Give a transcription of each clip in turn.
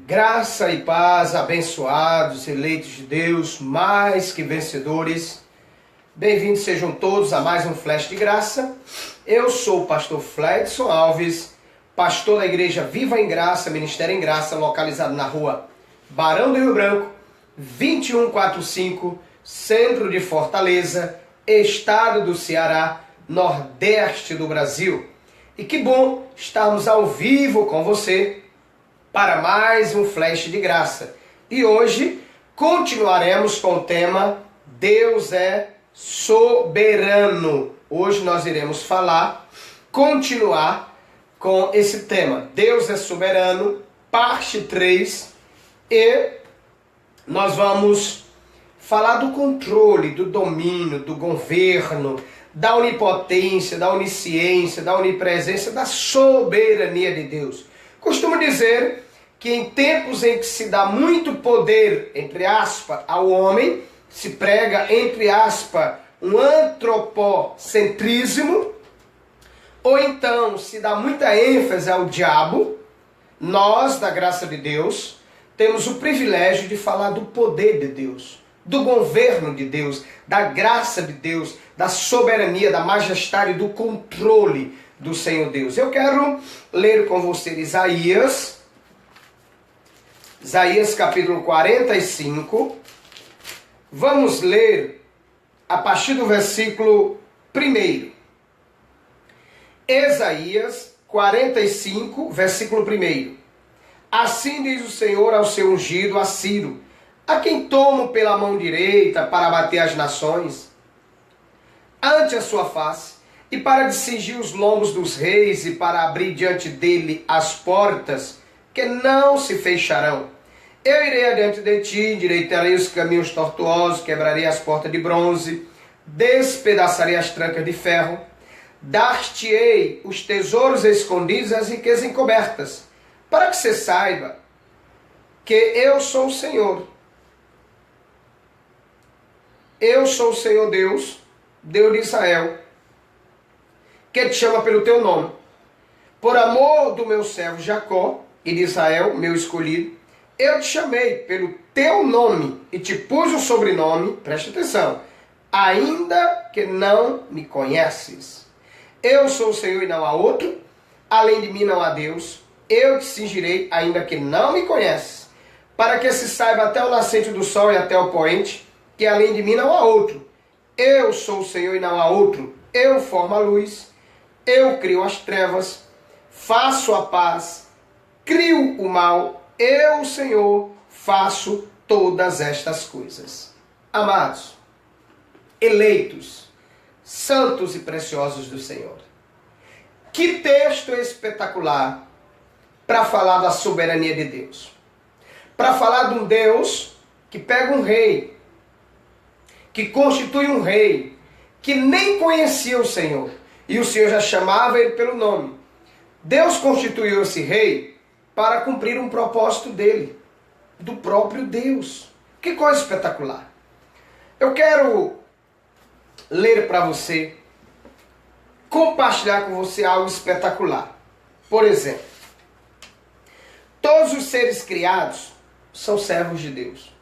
Graça e paz, abençoados, eleitos de Deus, mais que vencedores. Bem-vindos sejam todos a mais um Flash de Graça. Eu sou o pastor Fledson Alves, pastor da igreja Viva em Graça, Ministério em Graça, localizado na rua Barão do Rio Branco, 2145, centro de Fortaleza, estado do Ceará, nordeste do Brasil. E que bom estarmos ao vivo com você para mais um Flash de Graça. E hoje continuaremos com o tema Deus é soberano. Hoje nós iremos continuar com esse tema. Deus é soberano, parte 3. E nós vamos falar do controle, do domínio, do governo, da onipotência, da onisciência, da onipresença, da soberania de Deus. Costumo dizer que em tempos em que se dá muito poder, entre aspas, ao homem, se prega, entre aspas, um antropocentrismo, ou então se dá muita ênfase ao diabo, nós, da graça de Deus, temos o privilégio de falar do poder de Deus, do governo de Deus, da graça de Deus, da soberania, da majestade, do controle do Senhor Deus. Eu quero ler com você Isaías capítulo 45. Vamos ler a partir do versículo 1. Isaías 45, versículo 1. Assim diz o Senhor ao seu ungido, a Ciro, a quem tomo pela mão direita para abater as nações, ante a sua face, e para cingir os lombos dos reis, e para abrir diante dele as portas, que não se fecharão. Eu irei adiante de ti, endireitarei os caminhos tortuosos, quebrarei as portas de bronze, despedaçarei as trancas de ferro, dar-te-ei os tesouros escondidos e as riquezas encobertas, para que você saiba que eu sou o Senhor. Eu sou o Senhor Deus, Deus de Israel, que te chama pelo teu nome. Por amor do meu servo Jacó e de Israel, meu escolhido, eu te chamei pelo teu nome e te pus o sobrenome, preste atenção, ainda que não me conheces. Eu sou o Senhor e não há outro, além de mim não há Deus. Eu te cingirei, ainda que não me conheces, para que se saiba até o nascente do sol e até o poente, que além de mim não há outro. Eu sou o Senhor e não há outro. Eu formo a luz, eu crio as trevas, faço a paz, crio o mal. Eu, Senhor, faço todas estas coisas. Amados, eleitos, santos e preciosos do Senhor. Que texto espetacular para falar da soberania de Deus. Para falar de um Deus que pega um rei, que constitui um rei, que nem conhecia o Senhor, e o Senhor já chamava ele pelo nome. Deus constituiu esse rei para cumprir um propósito dele, do próprio Deus. Que coisa espetacular. Eu quero ler para você, compartilhar com você algo espetacular. Por exemplo, todos os seres criados são servos de Deus.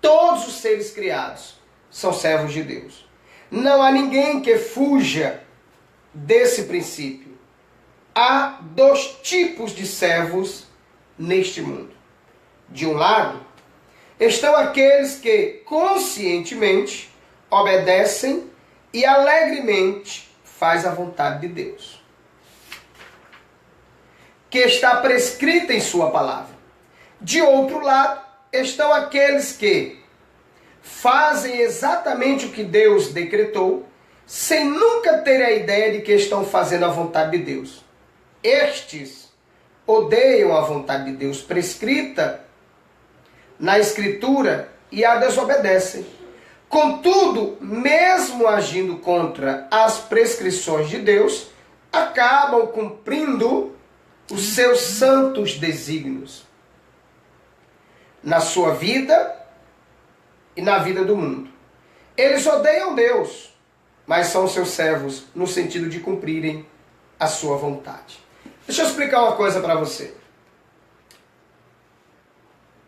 Todos os seres criados são servos de Deus. Não há ninguém que fuja desse princípio. Há dois tipos de servos neste mundo. De um lado, estão aqueles que conscientemente obedecem e alegremente faz a vontade de Deus, que está prescrita em sua palavra. De outro lado, estão aqueles que fazem exatamente o que Deus decretou, sem nunca ter a ideia de que estão fazendo a vontade de Deus. Estes odeiam a vontade de Deus prescrita na Escritura e a desobedecem. Contudo, mesmo agindo contra as prescrições de Deus, acabam cumprindo os seus santos desígnios na sua vida e na vida do mundo. Eles odeiam Deus, mas são seus servos no sentido de cumprirem a sua vontade. Deixa eu explicar uma coisa para você.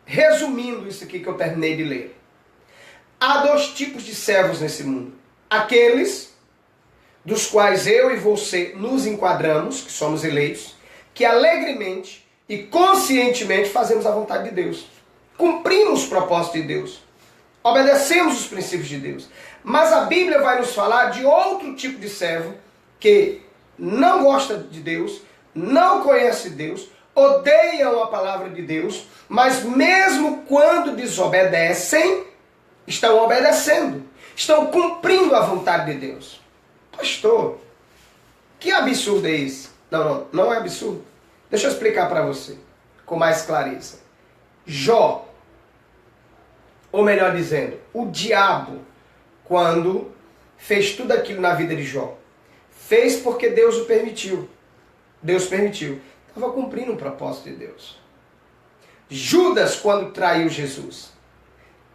resumindo isso aqui que eu terminei de ler, há dois tipos de servos nesse mundo. Aqueles dos quais eu e você nos enquadramos, que somos eleitos, que alegremente e conscientemente fazemos a vontade de Deus. Cumprimos o propósito de Deus. Obedecemos os princípios de Deus. Mas a Bíblia vai nos falar de outro tipo de servo que não gosta de Deus, não conhece Deus, odeiam a palavra de Deus, mas mesmo quando desobedecem, estão obedecendo, estão cumprindo a vontade de Deus. Pastor, que absurdo é esse? Não é absurdo. Deixa eu explicar para você com mais clareza. Jó, ou melhor dizendo, o diabo, quando fez tudo aquilo na vida de Jó, fez porque Deus o permitiu. Deus permitiu. Estava cumprindo o propósito de Deus. Judas, quando traiu Jesus,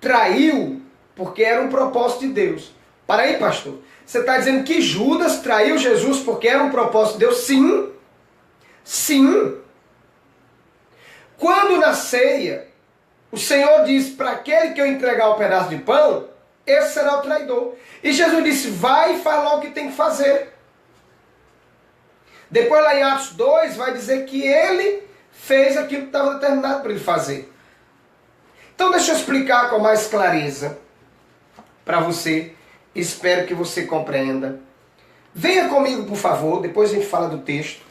traiu porque era um propósito de Deus. Para aí, pastor. Você está dizendo que Judas traiu Jesus porque era um propósito de Deus? Sim. Sim. Quando na ceia, o Senhor disse para aquele que eu entregar o pedaço de pão, esse será o traidor. E Jesus disse, vai e fala o que tem que fazer. Depois lá em Atos 2 vai dizer que ele fez aquilo que estava determinado para ele fazer. Então deixa eu explicar com mais clareza para você. Espero que você compreenda. Venha comigo, por favor, depois a gente fala do texto.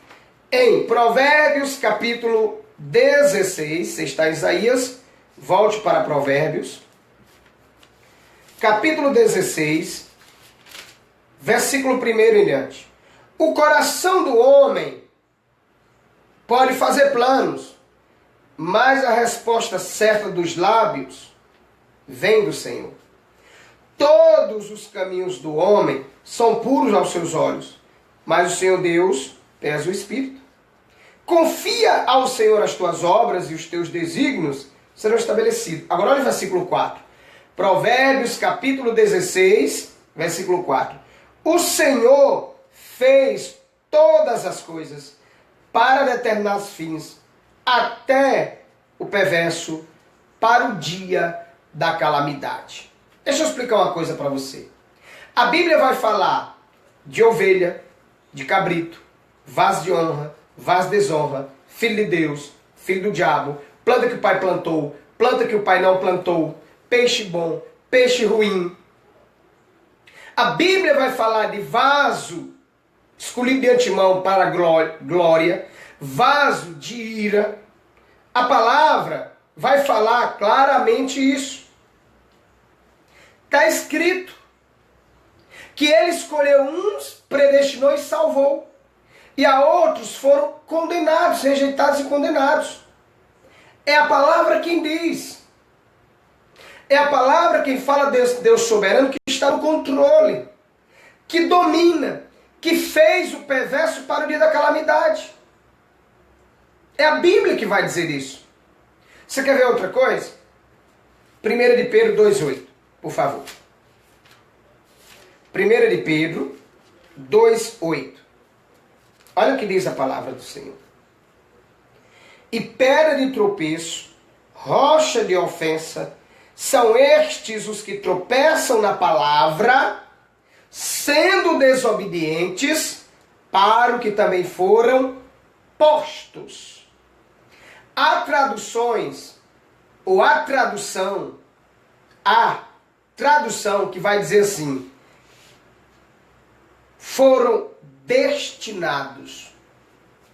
Em Provérbios capítulo 16, você está em Isaías, volte para Provérbios. Capítulo 16, versículo 1 em diante. O coração do homem pode fazer planos, mas a resposta certa dos lábios vem do Senhor. Todos os caminhos do homem são puros aos seus olhos, mas o Senhor Deus pesa o espírito. Confia ao Senhor as tuas obras e os teus desígnios serão estabelecidos. Agora olha o versículo 4. Provérbios capítulo 16, versículo 4. O Senhor fez todas as coisas para determinados fins, até o perverso para o dia da calamidade. Deixa eu explicar uma coisa para você. A Bíblia vai falar de ovelha, de cabrito, vaso de honra, vaso de desonra, filho de Deus, filho do diabo, planta que o pai plantou, planta que o pai não plantou, peixe bom, peixe ruim. A Bíblia vai falar de vaso escolhido de antemão para a glória, vaso de ira. A palavra vai falar claramente isso. Está escrito que ele escolheu uns, predestinou e salvou. E a outros foram condenados, rejeitados e condenados. É a palavra quem diz. É a palavra quem fala de Deus soberano que está no controle, que domina, que fez o perverso para o dia da calamidade. É a Bíblia que vai dizer isso. Você quer ver outra coisa? 1 de Pedro 2,8, por favor. 1 de Pedro 2,8. Olha o que diz a palavra do Senhor. E pedra de tropeço, rocha de ofensa, são estes os que tropeçam na palavra, sendo desobedientes, para o que também foram postos. Há traduções, ou a tradução que vai dizer assim, foram destinados.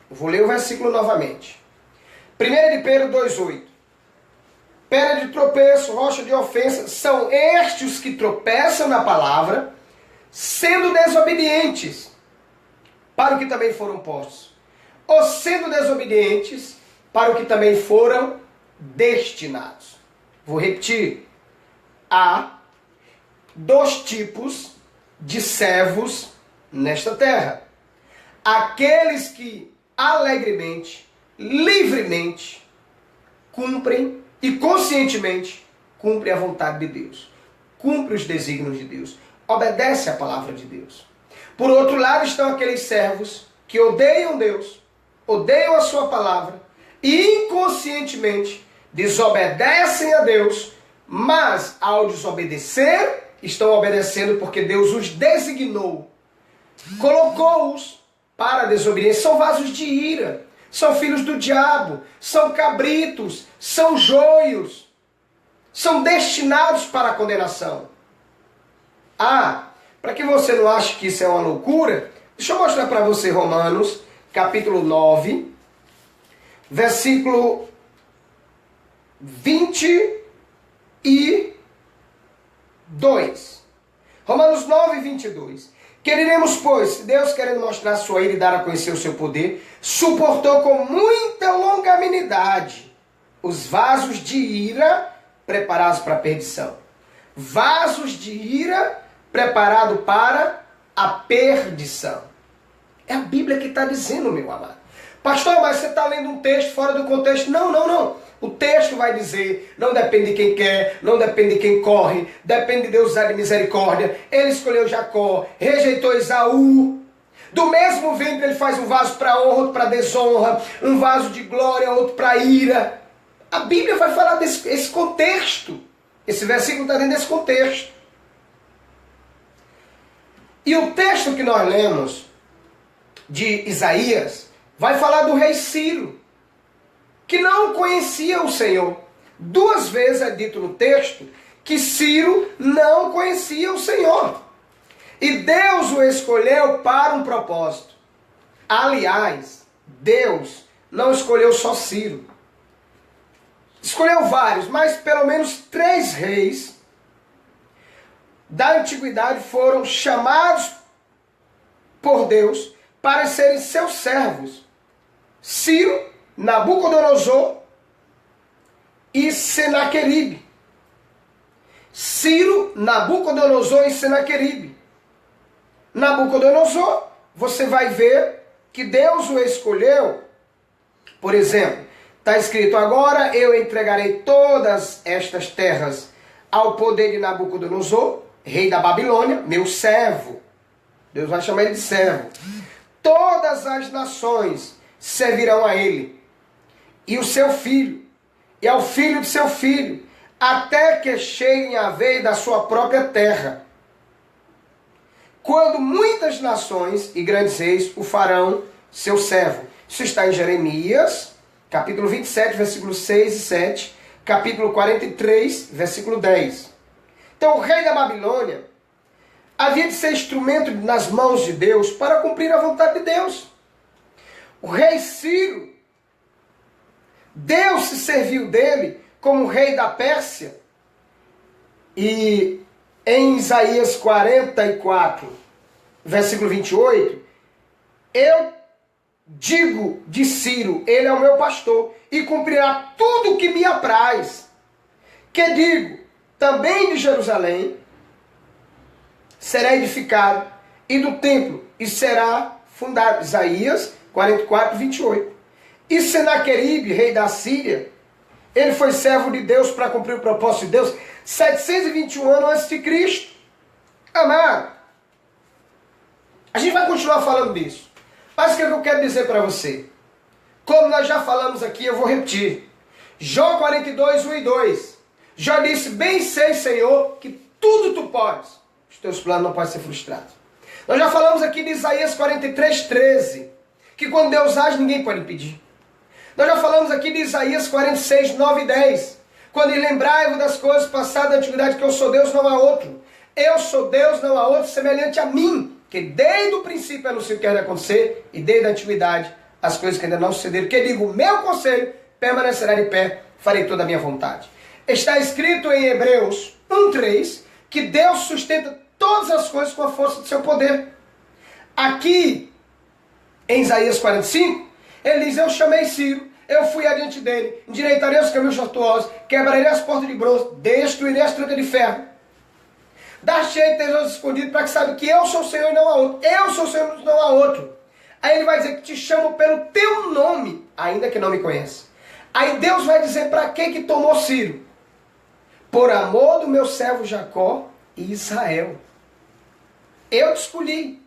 Vou ler o versículo novamente. 1 de Pedro 2,8. Pedra de tropeço, rocha de ofensa, são estes os que tropeçam na palavra, sendo desobedientes, para o que também foram postos. Ou sendo desobedientes, para o que também foram destinados. Vou repetir. Há dois tipos de servos nesta terra. Aqueles que alegremente, livremente, cumprem e conscientemente cumprem a vontade de Deus. Cumprem os desígnios de Deus. Obedece à palavra de Deus. Por outro lado estão aqueles servos que odeiam Deus, odeiam a sua palavra e inconscientemente desobedecem a Deus, mas ao desobedecer, estão obedecendo porque Deus os designou, colocou-os para a desobediência. São vasos de ira, são filhos do diabo, são cabritos, são joios, são destinados para a condenação. Para que você não ache que isso é uma loucura, deixa eu mostrar para você Romanos, capítulo 9, versículo 22. Romanos 9, 22. Queremos, pois, se Deus, querendo mostrar a sua ira e dar a conhecer o seu poder, suportou com muita longanimidade os vasos de ira preparados para a perdição. Vasos de ira preparados para a perdição. É a Bíblia que está dizendo, meu amado. Pastor, mas você está lendo um texto fora do contexto. Não. O texto vai dizer, não depende de quem quer, não depende de quem corre, depende de Deus usar de misericórdia. Ele escolheu Jacó, rejeitou Esaú. Do mesmo ventre ele faz um vaso para honra, outro para desonra, um vaso de glória, outro para ira. A Bíblia vai falar desse contexto. Esse versículo está dentro desse contexto. E o texto que nós lemos de Isaías vai falar do rei Ciro, que não conhecia o Senhor. 2 vezes é dito no texto que Ciro não conhecia o Senhor. E Deus o escolheu para um propósito. Aliás, Deus não escolheu só Ciro. Escolheu vários, mas pelo menos 3 reis da antiguidade foram chamados por Deus para serem seus servos. Ciro, Nabucodonosor e Senaqueribe. Ciro, Nabucodonosor e Senaqueribe. Nabucodonosor, você vai ver que Deus o escolheu. Por exemplo, está escrito: agora eu entregarei todas estas terras ao poder de Nabucodonosor, rei da Babilônia, meu servo. Deus vai chamar ele de servo. Todas as nações servirão a ele, e o seu filho, e ao filho de seu filho, até que cheguem a vez da sua própria terra. Quando muitas nações e grandes reis o farão seu servo. Isso está em Jeremias, capítulo 27, versículos 6 e 7, capítulo 43, versículo 10. Então o rei da Babilônia havia de ser instrumento nas mãos de Deus para cumprir a vontade de Deus. O rei Ciro, Deus se serviu dele como rei da Pérsia. E em Isaías 44, versículo 28, eu digo de Ciro, ele é o meu pastor, e cumprirá tudo o que me apraz. Que digo, também de Jerusalém será edificado, e do templo, e será fundado. Isaías 44, 28. E Senaqueribe, rei da Síria, ele foi servo de Deus para cumprir o propósito de Deus 721 anos antes de Cristo. Amado, a gente vai continuar falando disso. Mas o que eu quero dizer para você? Como nós já falamos aqui, eu vou repetir. Jó 42, 1 e 2. Jó disse: bem sei, Senhor, que tudo tu podes. Os teus planos não podem ser frustrados. Nós já falamos aqui de Isaías 43, 13. Que quando Deus age, ninguém pode impedir. Nós já falamos aqui de Isaías 46, 9 e 10. Quando lembrai-vos das coisas passadas da antiguidade, que eu sou Deus, não há outro. Eu sou Deus, não há outro semelhante a mim. Que desde o princípio anuncio o que há de acontecer, e desde a antiguidade as coisas que ainda não sucederam. Que digo, meu conselho permanecerá de pé, farei toda a minha vontade. Está escrito em Hebreus 1:3 que Deus sustenta todas as coisas com a força do seu poder. Aqui, em Isaías 45, ele diz: eu chamei Ciro, eu fui adiante dele, endireitarei os caminhos tortuosos, quebrarei as portas de bronze, destruirei as trancas de ferro. Dar-te-ei tesouros escondidos, para que saiba que eu sou o Senhor e não há outro. Eu sou o Senhor e não há outro. Aí ele vai dizer que te chamo pelo teu nome, ainda que não me conheça. Aí Deus vai dizer para que tomou Ciro? Por amor do meu servo Jacó e Israel. Eu te escolhi.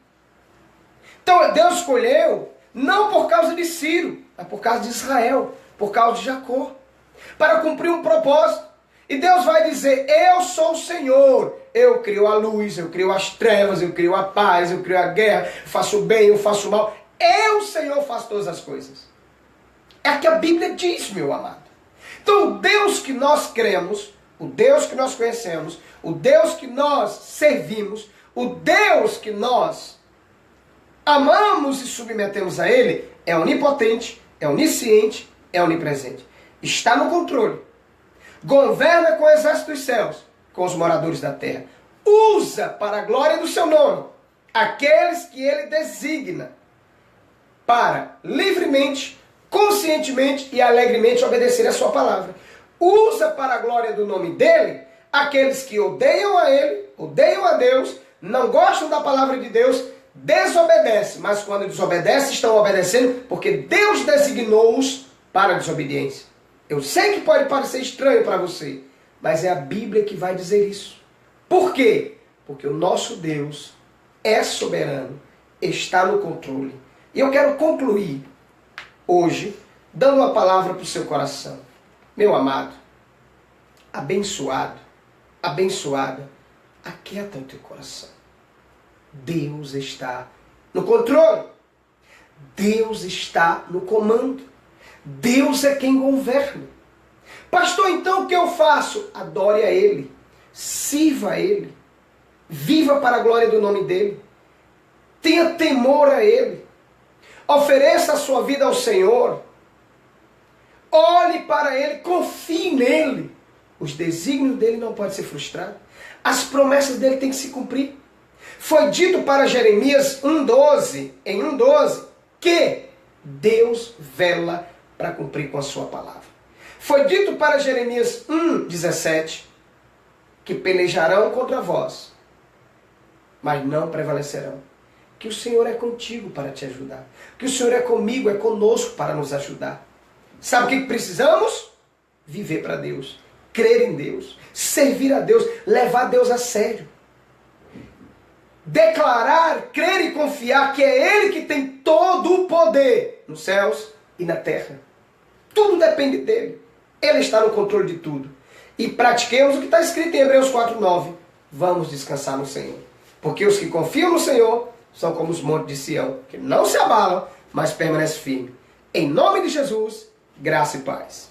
Então Deus escolheu não por causa de Ciro, mas por causa de Israel, por causa de Jacó. para cumprir um propósito. E Deus vai dizer, eu sou o Senhor, eu crio a luz, eu crio as trevas, eu crio a paz, eu crio a guerra, eu faço o bem, eu faço o mal. Eu, Senhor, faço todas as coisas. É o que a Bíblia diz, meu amado. Então, o Deus que nós cremos, o Deus que nós conhecemos, o Deus que nós servimos, o Deus que nós amamos e submetemos a Ele, é onipotente, é onisciente, é onipresente. Está no controle. Governa com o exército dos céus, com os moradores da terra. Usa para a glória do seu nome aqueles que Ele designa para livremente, conscientemente e alegremente obedecer a sua palavra. Usa para a glória do nome dEle aqueles que odeiam a Ele, odeiam a Deus, não gostam da palavra de Deus, desobedecem, mas quando desobedecem estão obedecendo porque Deus designou-os para a desobediência. Eu sei que pode parecer estranho para você, mas é a Bíblia que vai dizer isso. Por quê? Porque o nosso Deus é soberano, está no controle. E eu quero concluir hoje dando uma palavra para o seu coração. Meu amado, abençoado, abençoada, aquieta o teu coração. Deus está no controle. Deus está no comando. Deus é quem governa. Pastor, então o que eu faço? Adore a Ele, sirva a Ele, viva para a glória do nome dEle, tenha temor a Ele, ofereça a sua vida ao Senhor, olhe para Ele, confie nele. Os desígnios dEle não podem ser frustrados, as promessas dEle têm que se cumprir. Foi dito para Jeremias 1,12, em 1,12, que Deus vela para cumprir com a sua palavra. Foi dito para Jeremias 1,17, que pelejarão contra vós, mas não prevalecerão. Que o Senhor é contigo para te ajudar. Que o Senhor é comigo, é conosco para nos ajudar. Sabe o que precisamos? Viver para Deus, crer em Deus, servir a Deus, levar Deus a sério. Declarar, crer e confiar que é Ele que tem todo o poder nos céus e na terra. Tudo depende dEle. Ele está no controle de tudo. E pratiquemos o que está escrito em Hebreus 4,9. Vamos descansar no Senhor. Porque os que confiam no Senhor são como os montes de Sião, que não se abalam, mas permanecem firmes. Em nome de Jesus, graça e paz.